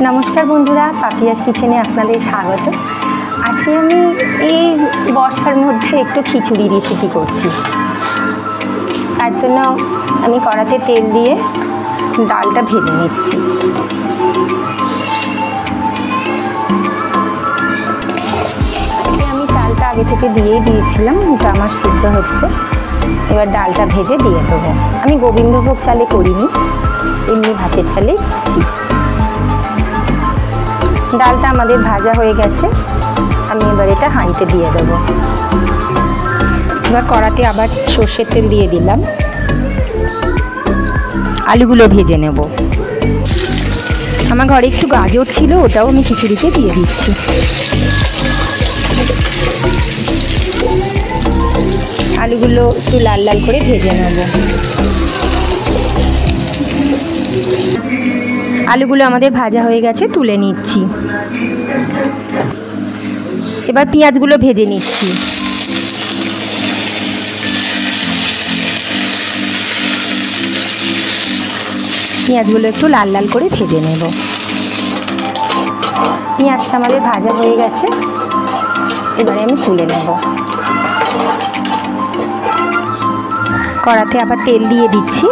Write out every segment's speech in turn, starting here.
নমস্কার বন্ধুরা, পাপিয়াস কিচেনে আপনাদের স্বাগত। আজকে আমি এই বর্ষার মধ্যে একটু খিচুড়ি রেসিপি করছি। তার জন্য আমি কড়াতে তেল দিয়ে ডালটা ভেজে নিচ্ছি। আমি ডালটা আগে থেকে দিয়েই দিয়েছিলাম, ওটা আমার সিদ্ধ হচ্ছে। এবার ডালটা ভেজে দিয়ে দেবো। আমি গোবিন্দভোগ চালে করিনি, এমনি ভাতের চালে করছি। ডালটা আমাদের ভাজা হয়ে গেছে, আমি এবার এটা হাঁড়িতে দিয়ে দেবো। এবার কড়াতে আবার সর্ষের তেল দিয়ে দিলাম, আলুগুলো ভেজে নেব। আমার ঘরে একটু গাজর ছিল, ওটাও আমি খিচুড়িতে দিয়ে দিচ্ছি। আলুগুলো একটু লাল লাল করে ভেজে নেব। আলুগুলো আমাদের ভাজা হয়ে গেছে, তুলে নিচ্ছি। এবার পেঁয়াজগুলো ভেজে নিচ্ছি। পেঁয়াজগুলো একটু লাল লাল করে ভেজে নেব। পেঁয়াজটা আমাদের ভাজা হয়ে গেছে, এবারে আমি তুলে নেব। কড়াতে আবার তেল দিয়ে দিচ্ছি।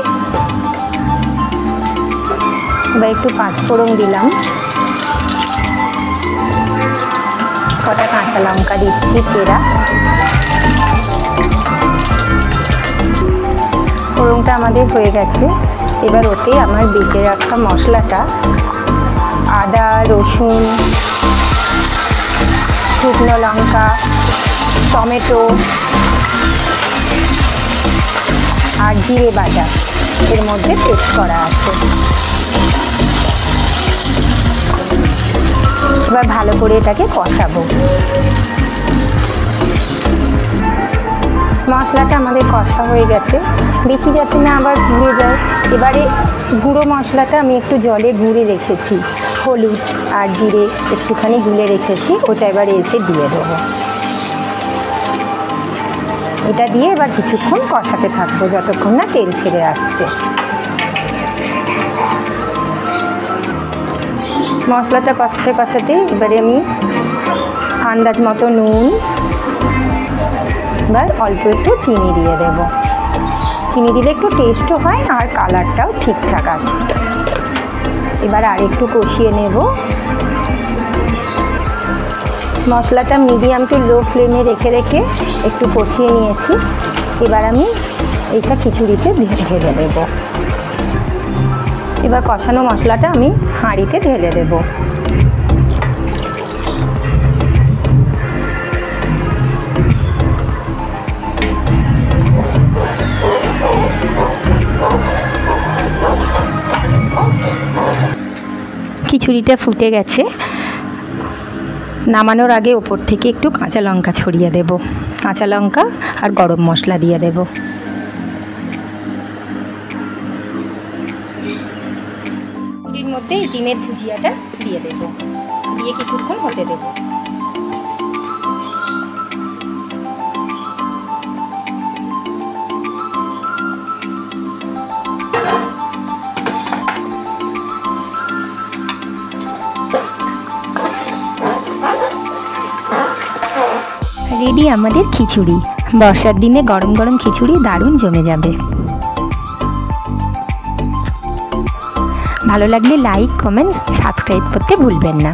এবার একটু পাঁচফোড়ন দিলাম, কটা কাঁচা লঙ্কা দিচ্ছি চেরা। ফোড়নটা আমাদের হয়ে গেছে, এবার ওতে আমার বেটে রাখা মশলাটা, আদা রসুন শুকনো লঙ্কা টমেটো আর জিরে বাটা এর মধ্যে পেস্ট করা আছে। এবার ভালো করে এটাকে কষাবো। মশলাটা আমাদের কষা হয়ে গেছে, বেশি যাতে না আবার পুড়ে যায়। এবারে গুঁড়ো মশলাটা আমি একটু জলে গুঁড়ে রেখেছি, হলুদ আর জিরে একটুখানি গুলে রেখেছি, ওটা এবারে এতে দিয়ে দেবো। এটা দিয়ে এবার কিছুক্ষণ কষাতে থাকবো, যতক্ষণ না তেল ছেড়ে আসছে। মশলাটা কষাতে কষাতে এবারে আমি আন্দাজ মতো নুন, এবার অল্প একটু চিনি দিয়ে দেব। চিনি দিলে একটু টেস্টও হয় আর কালারটাও ঠিকঠাক আসে। এবার আর একটু কষিয়ে নেব। মশলাটা মিডিয়াম টু লো ফ্লেমে রেখে রেখে একটু কষিয়ে নিয়েছি। এবার আমি এইটা খিচুড়িতে ঢেলে দেব। এবার কষানো মশলাটা আমি হাঁড়িতে ঢেলে দেব। খিচুড়িটা ফুটে গেছে, নামানোর আগে ওপর থেকে একটু কাঁচা লঙ্কা ছড়িয়ে দেব। কাঁচা লঙ্কা আর গরম মশলা দিয়ে দেব। খিচুড়ির মধ্যে ডিমের ভুজিয়াটা দিয়ে দেব, দিয়ে কিছুক্ষণ হতে দেব। রেডি আমাদের খিচুড়ি। বর্ষার দিনে গরম গরম খিচুড়ি দারুণ জমে যাবে। ভালো লাগলে লাইক কমেন্ট সাবস্ক্রাইব করতে ভুলবেন না।